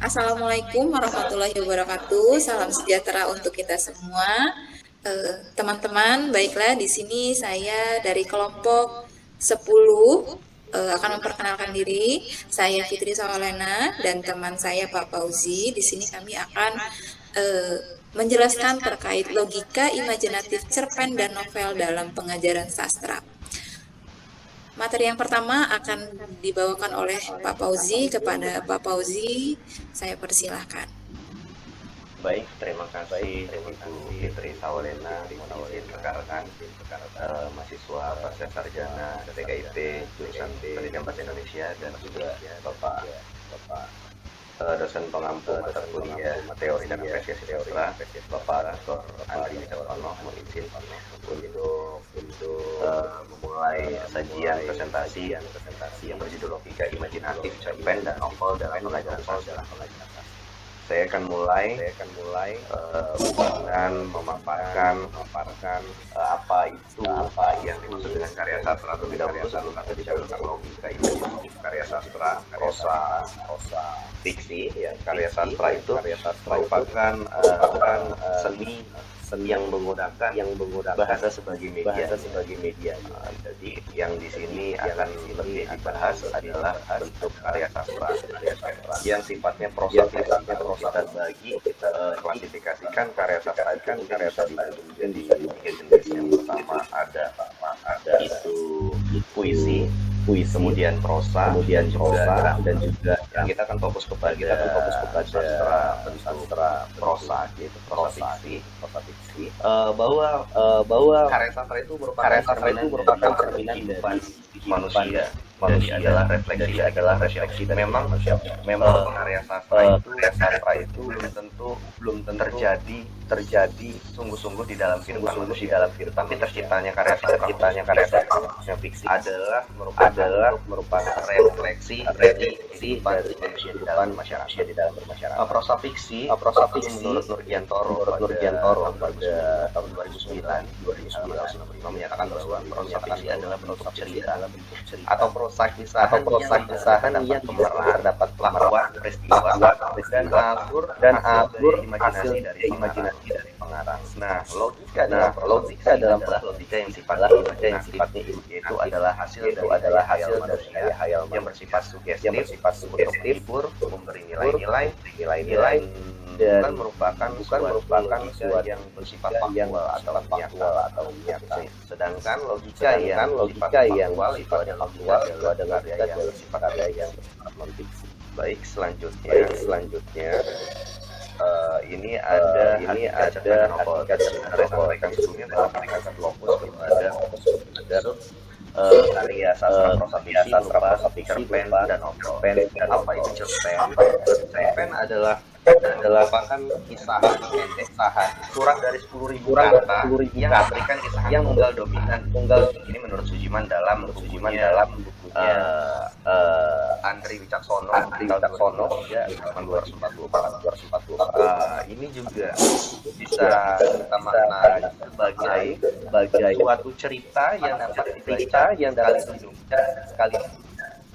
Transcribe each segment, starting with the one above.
Assalamualaikum warahmatullahi wabarakatuh. Salam sejahtera untuk kita semua. Teman-teman, baiklah di sini saya dari kelompok 10 akan memperkenalkan diri. Saya Fitri Sawalena dan teman saya Pak Fauzi. Di sini kami akan menjelaskan terkait logika imajinatif cerpen dan novel dalam pengajaran sastra. Materi yang pertama akan dibawakan oleh Pak Fauzi. Kepada Pak Fauzi, saya persilahkan. Baik, terima kasih Ibu Fitri Sawalena, rekan-rekan mahasiswa pasca sarjana TKIP jurusan Pendidikan Bahasa Indonesia dan juga Bapak dosen pengampu mata kuliah teori dan apresiasi sastra, Bapak Dr. Andri Wicaksono, mohon izin untuk memulai sajian presentasi yang berjudul Logika Imajinatif Cerpen dan Novel dalam Pengajaran Sastra. Saya akan mulai dengan memaparkan apa yang dimaksud dengan karya sastra terlebih dahulu sebelum kita bicara tentang logika imajinatif karya sastra, prosa, fiksi. Ya, karya sastra itu merupakan seni yang menggunakan bahasa sebagai media. Jadi yang di sini akan lebih dibahas adalah bentuk karya sastra yang sifatnya prosa. Kita klasifikasikan karya sastra bisa dibagi menjadi tiga jenis. Yang pertama ada itu puisi, kemudian prosa, dan juga yang kita akan fokus kepada sastra prosa, yaitu prosa fiksi. Bahwa karya sastra itu merupakan cerminan dari manusia. Adalah refleksi dan memang karya sastra itu belum tentu terjadi sungguh-sungguh di dalam kehidupan manusia, tapi terciptanya karya sastra fiksi adalah merupakan refleksi dari kehidupan manusia di dalam bermasyarakat. Prosa fiksi menurut Nurdiantoro pada tahun 2009 menyatakan bahwa prosa fiksi adalah bentuk cerita atau prosa kisahan yang terdapat pelakuan peristiwa dan alur imajinasi dari pengarang. Nah, logika dalam logika yang sifatnya imajinatif itu adalah hasil dari hayal yang bersifat sugestif, memberi nilai-nilai dan bukan merupakan sesuatu yang bersifat faktual atau nyata. Sedangkan logika yang sifatnya faktual adalah sifat karya yang non-fiksi. Baik, selanjutnya ini ada novel. Saya sampaikan sebelumnya bahwa kita akan fokus kepada karya sastra prosa fiksi, cerpen dan novel. Apa itu cerpen? Cerpen adalah merupakan kisah pendek kurang dari 10.000 kata yang memberikan kisah yang tunggal dominan. Ini menurut Sujiman dalam bukunya Andri Wicaksono tahun 244. Ini juga bisa kita maknai sebagai suatu cerita yang dapat dibaca sekali.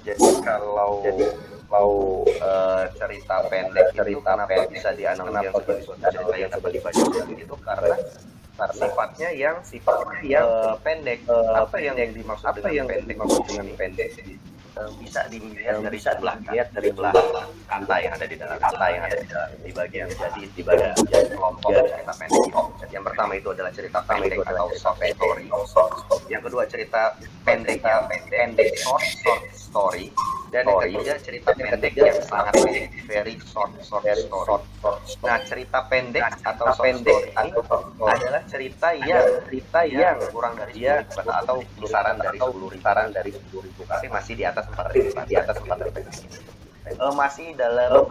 Jadi kalau cerita pendek bisa dianalogikan sebagai suatu cerita yang dapat dibaca itu karena sifatnya yang pendek. Apa yang dimaksud dengan pendek? Bisa dilihat dari belah kata yang ada di dalam di bagian kelompok cerita pendek. Yang pertama itu adalah cerita pendek atau short story. Yang kedua cerita pendek short story. Dan yang ketiga cerita pendek yang sangat pendek, very short story. Nah, cerita pendek atau short story adalah cerita yang kurang dari 10.000 kata atau kisaran dari 10.000 kata, tapi masih di atas 4.000 kata. Masih dalam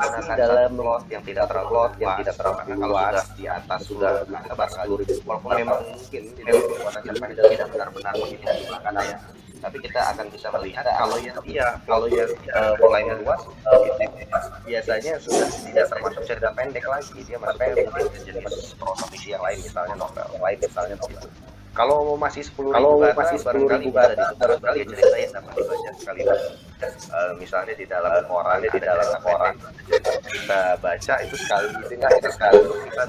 plot yang tidak terlalu luas. Kalau di atas sudah 10.000, walaupun memang mungkin kekuatan cerpen tidak benar-benar menghindari makna ya. Tapi kita akan bisa melihat kalau yang mulai luas biasanya sudah tidak termasuk cerita pendek lagi, dia masuk ke jenis prosa fiksi yang lain, misalnya novel. Kalau masih 10.000 kata barangkali bisa disebut sebagai cerita yang dapat dibaca sekali lagi. misalnya di dalam koran, kita baca itu sekali kita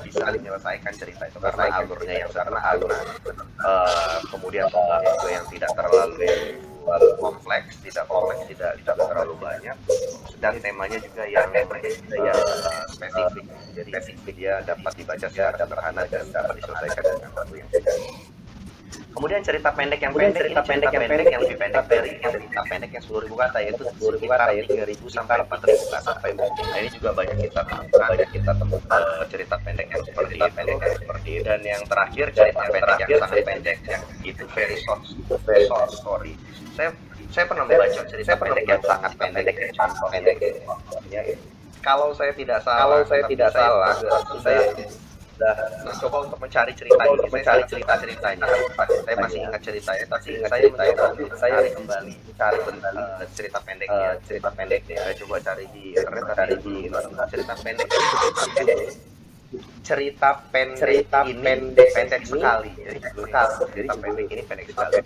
bisa menyelesaikan cerita itu karena alurnya yang kemudian pembahasan juga yang tidak terlalu kompleks, tidak terlalu banyak, dan temanya juga yang spesifik. Jadi dia dapat dibaca secara sederhana dan dapat diselesaikan dengan waktu yang singkat. Kemudian cerita pendek yang lebih pendek dari cerita pendek yang 10.000 kata, yaitu sekitar 3.000 sampai 4.000 kata. Nah, ini juga banyak kita temukan cerita pendek yang seperti itu. Dan yang terakhir cerita pendek yang sangat pendek, yang itu very short story. Saya pernah membaca cerita pendek yang sangat pendek, kalau saya tidak salah, saya sudah mencoba untuk mencari ceritanya. Saya masih ingat ceritanya, tapi saya mencoba untuk cari kembali cerita pendeknya. Saya coba cari di internet, cerita pendek. Cerita pendek sekali. Jadi cerita pendek ini pendek sekali.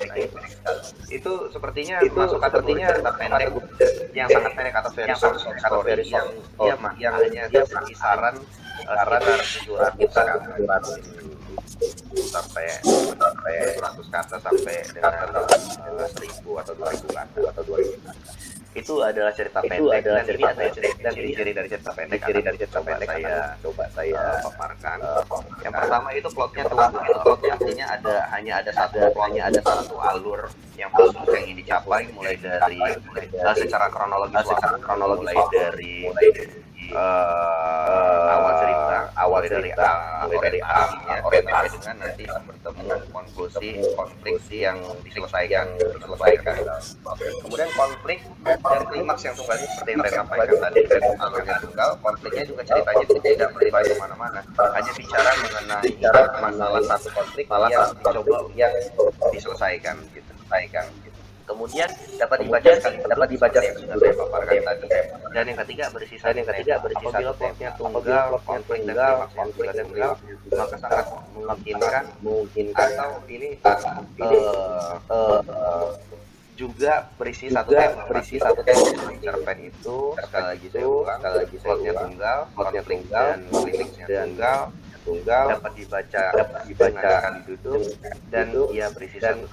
Itu sepertinya masuk kategori cerita pendek yang sangat pendek atau very short story yang hanya kisaran sekitar 700 sampai 100 kata sampai dengan 1.000 atau 2.000 kata. Itu adalah cerita pendek, dan ini adalah ciri-ciri dari cerita pendek. Coba saya paparkan. Yang pertama itu plotnya artinya hanya ada satu alur yang ingin dicapai, mulai dari secara kronologis, mulai dari awal dari orientasinya, nanti bertemu konflik yang diselesaikan. Kemudian konflik dan klimaks yang tunggal, seperti yang saya sampaikan tadi, alurnya tunggal, konfliknya juga ceritanya tidak melebar kemana-mana, hanya bicara mengenai masalah satu konflik yang diselesaikan gitu. Kemudian dapat dibaca yang sudah saya paparkan tadi. Dan yang ketiga berisi satu tema. Plotnya tunggal, konflik dan klimaks, maka sangat memungkinkan atau ini juga berisi satu tema. Cerpen itu sekali lagi saya ulang, plotnya tunggal, konflik dan klimaks tunggal, dapat dibaca sekali duduk, dan ia berisi satu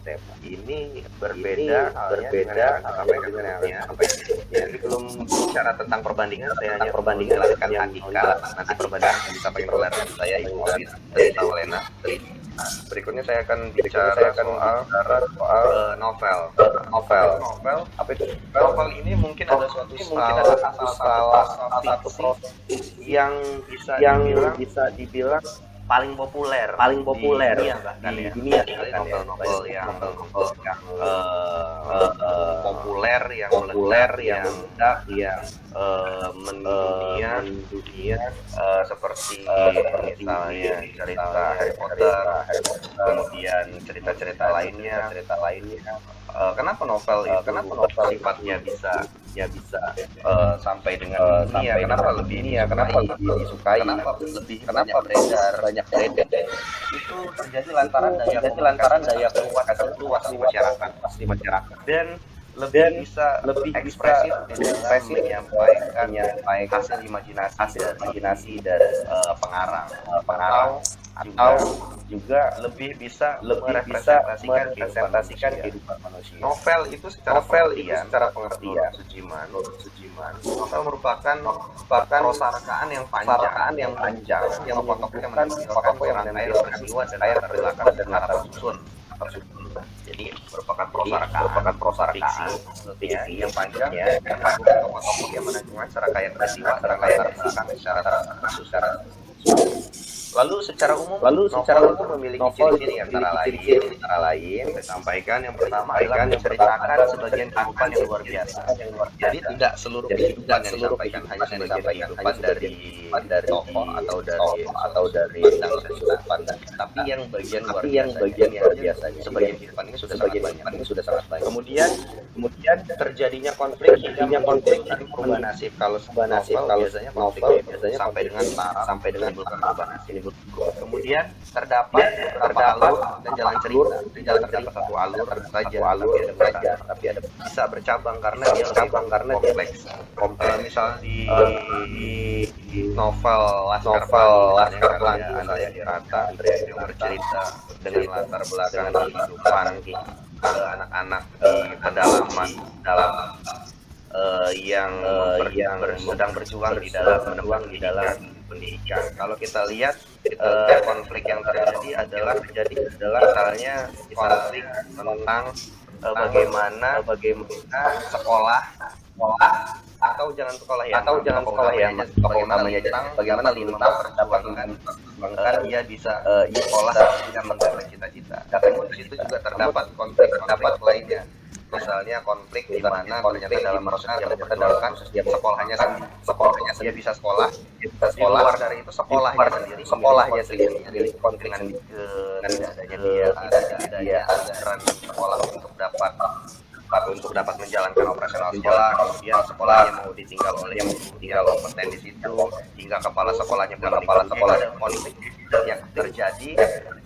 tema. Ini berbeda dengan yang jadi belum bicara tentang perbandingan, saya hanya menjelaskan hakikat. Nanti perbandingan disampaikan oleh saya Ibu Lena. Berikutnya saya akan bicara soal novel. Apa itu? Novel ini mungkin ada salah satu proses yang bisa dibilang paling populer di dunia, novel yang populer yang mendunia, seperti misalnya cerita Harry Potter, kemudian cerita lainnya. Kenapa novel sifatnya bisa sampai dengan dunia? Kenapa lebih disukai? Kenapa banyak beredar? Itu terjadi lantaran daya luas di masyarakat dan lebih bisa ekspresif menyampaikan hasil imajinasi dari pengarang atau juga lebih bisa merepresentasikan kehidupan manusia. Novel itu secara pengertian novel merupakan prosarkaan yang panjang yang pokoknya mengenai peristiwa dan latar dan harapan susun. Jadi merupakan prosarkaan fiksi yang panjang yang melakukan tokoh-tokoh yang menunjukkan secara kaya peristiwa, secara Lalu secara umum memiliki ciri-ciri antara lain saya sampaikan. Yang pertama adalah menceritakan sebagian kehidupan yang luar biasa. Jadi tidak seluruh kehidupan yang disampaikan, hanya sebagian kehidupan dari tokoh atau dari pandang. Tapi yang bagian luar biasanya sebagian kehidupan ini sudah sangat banyak. Kemudian terjadinya konflik ini perubahan nasib. Kalau biasanya konflik sampai dengan menimbulkan perubahan nasib. Kemudian terdapat alur dan jalan cerita. Jalan cerita satu alur saja, tapi ada bisa bercabang karena dia kompleks. Misalnya di novel Laskar Pelangi misalnya Rata yang bercerita dengan latar belakang kehidupan anak-anak di pedalaman yang sedang berjuang di dalam pendidikan. Kalau kita lihat konflik yang terjadi adalah misalnya konflik tentang bagaimana sekolah atau jangan sekolah ya tokoh utamanya bagaimana Lintang perjuangan dia bisa sekolah tidak menggapai cita-cita. Namun di situ juga terdapat konflik lainnya. Misalnya konflik di mana ternyata dalam proses dia berdasarkan sekolahnya dia bisa sekolah di luar dari itu sekolahnya sendiri jadi konflik dengan adanya dia anggaran sekolah untuk dapat menjalankan operasional sekolah, kemudian sekolahnya mau ditinggal oleh yang kompeten di situ, hingga kepala sekolahnya ada konflik yang terjadi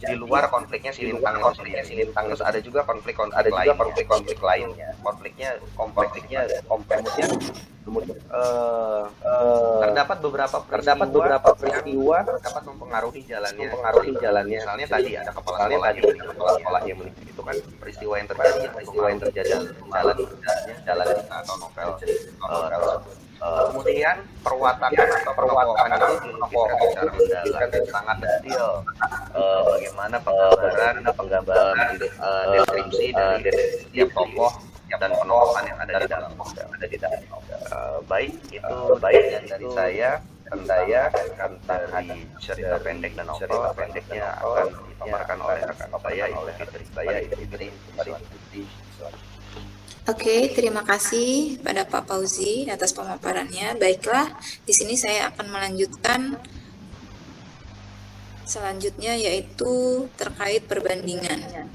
di luar konfliknya si Lintang. Terus ada juga konflik lainnya. Konfliknya kemudian terdapat beberapa peristiwa dapat mempengaruhi jalannya. Misalnya tadi ada kepala sekolah yang menikah, itu kan peristiwa yang terjadi di jalan atau novel. Kemudian perwatakan itu dilukiskan secara mendalam dan sangat detail. Bagaimana penggambaran deskripsi dari setiap tokoh dan penokohan yang ada di dalam novel. Baik dari saya akan dari cerita pendek dan novel pendeknya akan dipaparkan oleh rekan saya Fitri. Oke, terima kasih pada Pak Fauzi atas pemaparannya. Baiklah, di sini saya akan melanjutkan selanjutnya, yaitu terkait perbandingan.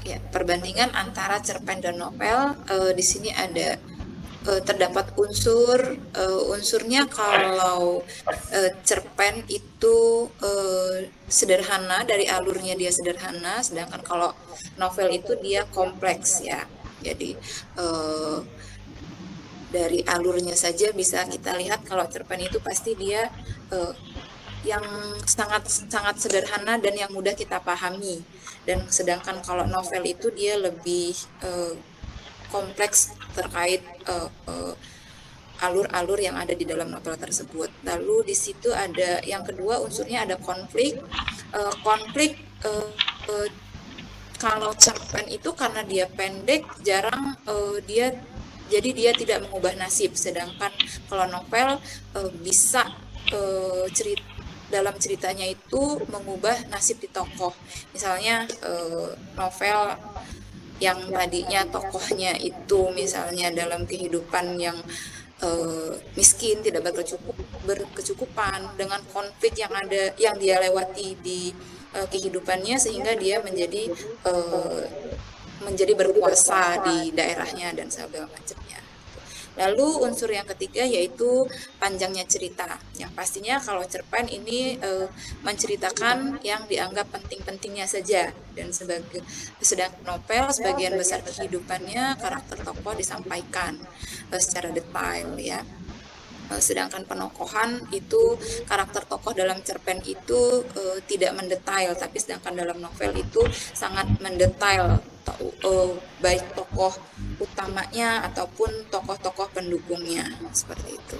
Ya, perbandingan antara cerpen dan novel. Di sini ada terdapat unsurnya. Kalau cerpen itu sederhana, dari alurnya dia sederhana, sedangkan kalau novel itu dia kompleks ya. Jadi dari alurnya saja bisa kita lihat kalau cerpen itu pasti dia yang sangat sederhana dan yang mudah kita pahami, dan sedangkan kalau novel itu dia lebih kompleks terkait alur-alur yang ada di dalam novel tersebut. Lalu di situ ada yang kedua unsurnya ada konflik. Kalau cerpen itu karena dia pendek jarang dia tidak mengubah nasib, sedangkan kalau novel bisa dalam ceritanya itu mengubah nasib di tokoh. Misalnya novel yang tadinya tokohnya itu misalnya dalam kehidupan yang miskin, tidak berkecukupan, dengan konflik yang dia lewati di kehidupannya sehingga dia menjadi berkuasa di daerahnya dan segala macamnya. Lalu unsur yang ketiga yaitu panjangnya cerita. Yang pastinya kalau cerpen ini menceritakan yang dianggap penting-pentingnya saja, dan sedang novel sebagian besar kehidupannya karakter tokoh disampaikan secara detail ya. Sedangkan penokohan itu karakter tokoh dalam cerpen itu tidak mendetail, tapi sedangkan dalam novel itu sangat mendetail baik tokoh utamanya ataupun tokoh-tokoh pendukungnya seperti itu.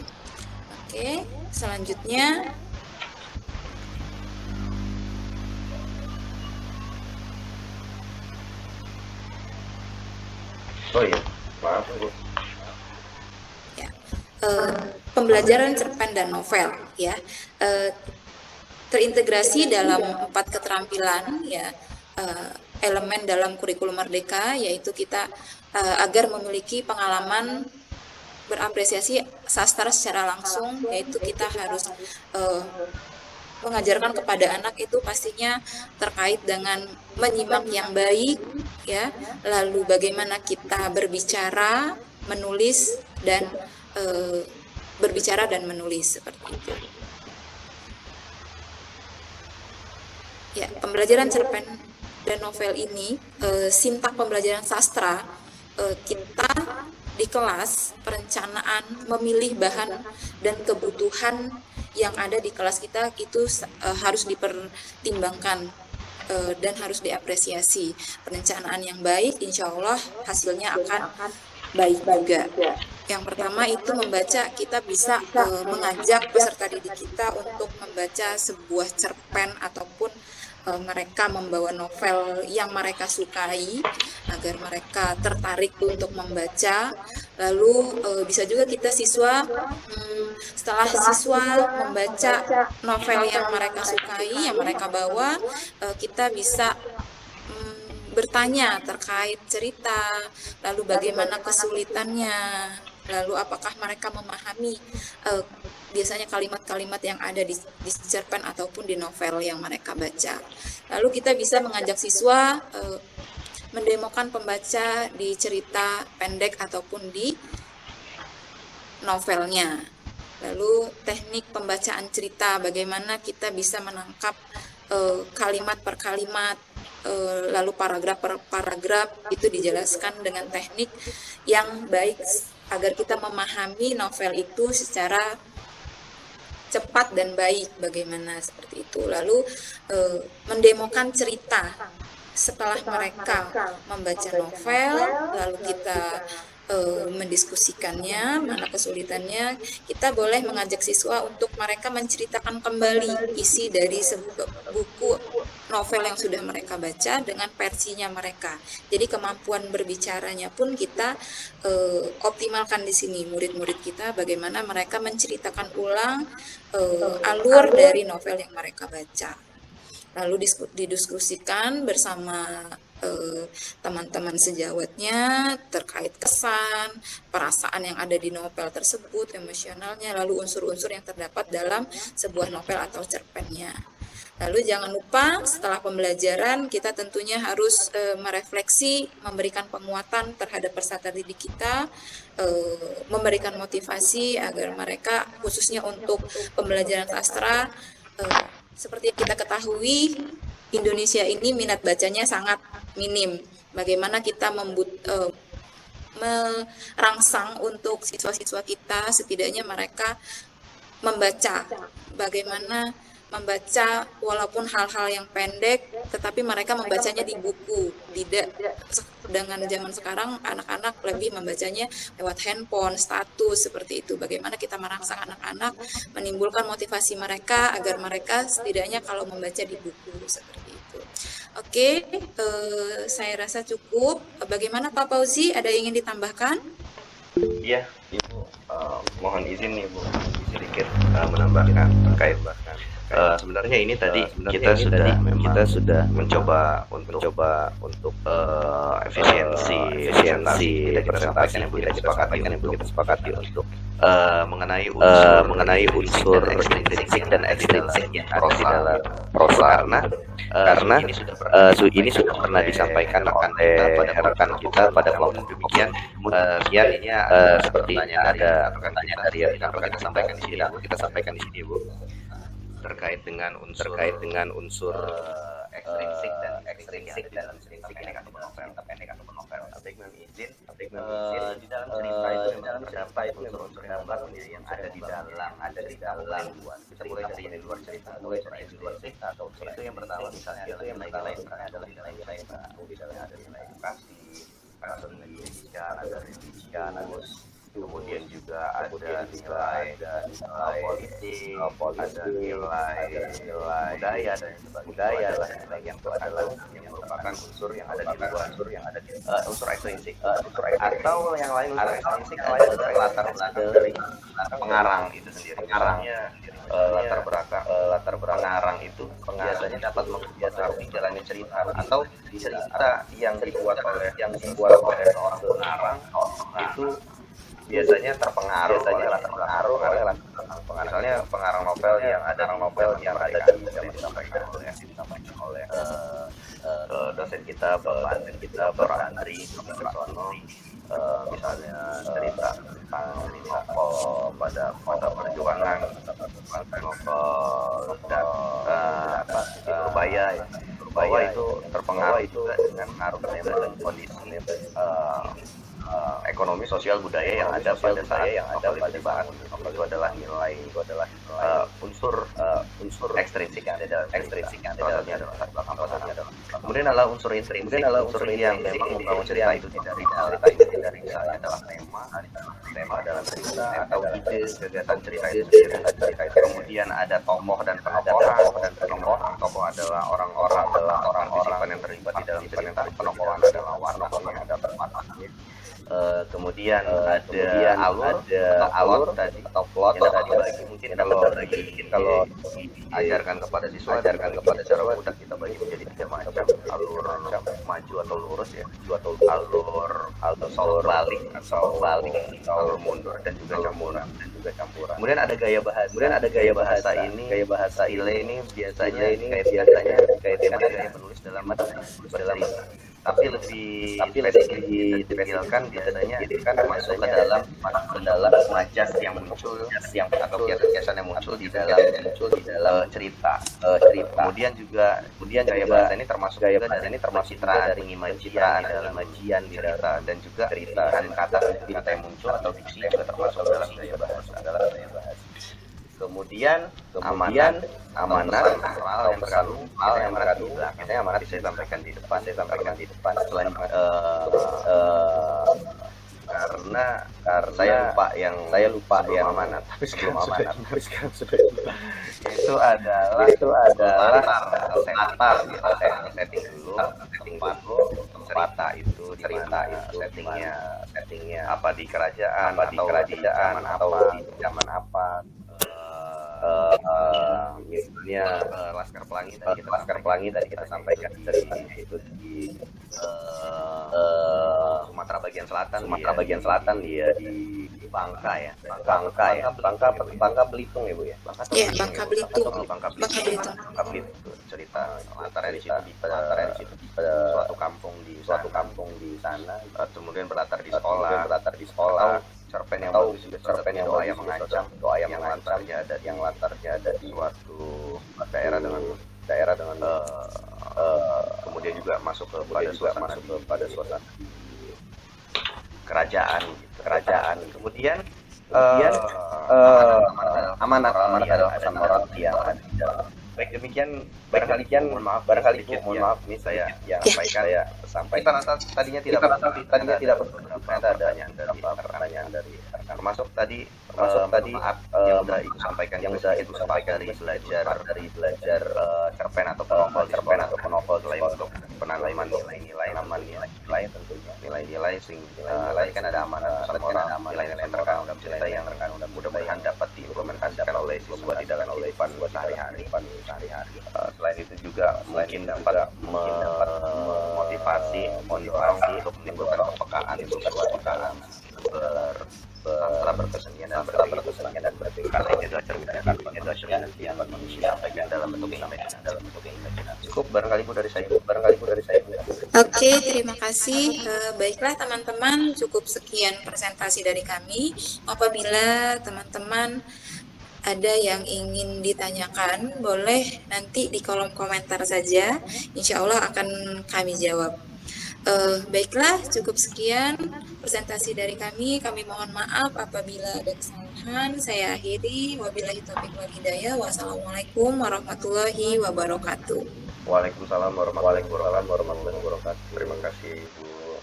Oke, selanjutnya maaf Bu. Ya. Pembelajaran cerpen dan novel ya terintegrasi dalam 4 keterampilan ya elemen dalam kurikulum Merdeka, yaitu kita agar memiliki pengalaman berapresiasi sastra secara langsung, yaitu kita harus mengajarkan kepada anak itu pastinya terkait dengan menyimak yang baik ya, lalu bagaimana kita berbicara, menulis dan berbicara dan menulis seperti itu. Ya, pembelajaran cerpen dan novel ini, sintak pembelajaran sastra, kita di kelas perencanaan memilih bahan dan kebutuhan yang ada di kelas kita itu harus dipertimbangkan dan harus diapresiasi. Perencanaan yang baik, insya Allah hasilnya akan baik juga. Yang pertama itu membaca, kita bisa mengajak peserta didik kita untuk membaca sebuah cerpen ataupun mereka membawa novel yang mereka sukai agar mereka tertarik untuk membaca. Lalu bisa juga kita setelah siswa membaca novel yang mereka sukai, yang mereka bawa, kita bisa bertanya terkait cerita, lalu bagaimana kesulitannya, lalu apakah mereka memahami biasanya kalimat-kalimat yang ada di cerpen ataupun di novel yang mereka baca. Lalu kita bisa mengajak siswa mendemokan pembaca di cerita pendek ataupun di novelnya. Lalu teknik pembacaan cerita, bagaimana kita bisa menangkap kalimat per kalimat, lalu paragraf per paragraf, itu dijelaskan dengan teknik yang baik agar kita memahami novel itu secara cepat dan baik, bagaimana seperti itu. Lalu mendemokan cerita setelah mereka membaca novel, lalu kita mendiskusikannya, mana kesulitannya, kita boleh mengajak siswa untuk mereka menceritakan kembali isi dari sebuah buku novel yang sudah mereka baca dengan versinya mereka. Jadi kemampuan berbicaranya pun kita optimalkan di sini, murid-murid kita bagaimana mereka menceritakan ulang alur dari novel yang mereka baca. Lalu didiskusikan bersama teman-teman sejawatnya terkait kesan, perasaan yang ada di novel tersebut, emosionalnya, lalu unsur-unsur yang terdapat dalam sebuah novel atau cerpennya. Lalu jangan lupa setelah pembelajaran kita tentunya harus merefleksi, memberikan penguatan terhadap peserta didik kita, memberikan motivasi agar mereka khususnya untuk pembelajaran sastra, seperti yang kita ketahui Indonesia ini minat bacanya sangat minim. Bagaimana kita merangsang untuk siswa-siswa kita setidaknya mereka membaca, bagaimana membaca walaupun hal-hal yang pendek, tetapi mereka membacanya di buku. Tidak dengan zaman sekarang anak-anak lebih membacanya lewat handphone, status, seperti itu. Bagaimana kita merangsang anak-anak, menimbulkan motivasi mereka agar mereka setidaknya kalau membaca di buku, seperti itu. Oke, saya rasa cukup. Bagaimana Pak Fauzi, ada yang ingin ditambahkan? Iya, Ibu. Mohon izin nih Bu, sedikit menambahkan terkait sebenarnya ini tadi kita sudah mencoba untuk efisiensi presentasi yang kita sepakati untuk mengenai unsur intrinsik dan ekstrinsik yang ada di dalam prosa, karena ini sudah pernah disampaikan oleh rekan kita pada kelompok demikian. Kemudian ini seperti ada pertanyaan dari yang kita sampaikan di sini Bu, terkait dengan unsur ekstrinsik dan ekstrinsik dalam cerita pendek ataupun novel. Baik, mohon izin. Di dalam cerita itu memang beberapa unsur-unsur yang ada di dalam kita mulai dari luar cerita, atau itu yang pertama misalnya adalah nilai misalnya ada nilai edukasi, ada nilai pendidikan, kemudian juga ada nilai politik, ada nilai budaya dan sebagainya. Yang itu adalah yang merupakan unsur yang ada di unsur ekstrinsik, atau yang lain unsur ekstrinsik adalah latar belakang dari pengarang itu sendiri. Latar belakang pengarang itu biasanya dapat mempengaruhi jalannya cerita, atau cerita yang dibuat oleh seorang pengarang itu biasanya terpengaruh oleh misalnya pengarang novel yang ada di disampaikan oleh dosen kita Bapak Andri Sono, misalnya cerita tentang novel pada perjuangan novel dan Surabaya ya. Surabaya itu terpengaruh juga dengan dengan kondisi ekonomi sosial budaya yang ada pada saat novel itu dibahas. Novel itu adalah nilai unsur ekstrinsik yang ada dalam cerita. Salah satunya adalah kemudian adalah unsur intrinsik, unsur yang memang membangun cerita itu dari misalnya adalah tema dalam cerita atau ide gagasan cerita itu sendiri. Kemudian ada tokoh dan penokohan. Tokoh adalah orang-orang yang terlibat di dalam cerita. Penokohan adalah warna yang ada berwarna. Kemudian ada alur tadi atau plot yang tadi bagi mungkin kalau diajarkan kepada siswa cara mudah kita bagi menjadi 3 macam: alur maju atau lurus ya, alur balik atau alur mundur dan juga campuran. Kemudian ada gaya bahasa ini biasanya kayak menulis dalam tapi lebih detailkan biasanya masuk ke dalam majas yang muncul atau kiasan yang muncul di dalam cerita. Kemudian gaya bahasa ini termasuk dari imajian cerita dan juga kata yang muncul atau diksi juga termasuk dalam gaya bahasa. Kemudian amanat yang terkandung biasanya amanat saya sampaikan di depan selain karena saya lupa yang amanat tapi sebelum amanat itu adalah setting dulu cerita itu settingnya apa di kerajaan atau di zaman apa. Misalnya Laskar Pelangi tadi kita sampaikan dari itu di Sumatera bagian selatan dia di Bangka Belitung ya Bu ya. Bangka Belitung. Cerita latarnya di situ pada suatu kampung di sana. Kemudian berlatar di sekolah. Cerpen yang bagus juga doa yang mengancam yang latarnya ada di suatu daerah dengan kemudian juga masuk pada suasana kerajaan. Kemudian amanat adalah pesan moral yang ada di dalam. Baik, demikian barangkali mohon maaf ini saya yang sampaikan. Kita tadinya tidak pertanyaan dari termasuk tadi yang sudah ibu sampaikan dari belajar cerpen atau penovel selain untuk penanaman nilai tentunya nilai kan ada amanat moral, nilai yang terkandung dalam cerita yang mudah-mudahan dapat diimplementasikan oleh siswa di dalam kehidupan sehari-hari. Selain itu juga mungkin dapat memotivasi untuk menimbulkan kepekaan antara berkesenian dan berpikir karena ini adalah cerminan yang manusia sampaikan dalam bentuk imajinasi. Cukup barangkali Bu dari saya. Oke, terima kasih. Baiklah teman-teman, cukup sekian presentasi dari kami. Apabila teman-teman ada yang ingin ditanyakan, boleh nanti di kolom komentar saja. Insya Allah akan kami jawab. Baiklah, cukup sekian presentasi dari kami. Kami mohon maaf apabila ada kesalahan. Saya akhiri. Wabillahi taufiq wal hidayah. Wassalamualaikum warahmatullahi wabarakatuh. Waalaikumsalam warahmatullahi wabarakatuh. Terima kasih Bu.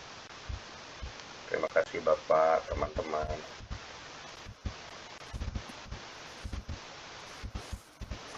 Terima kasih Bapak, teman-teman.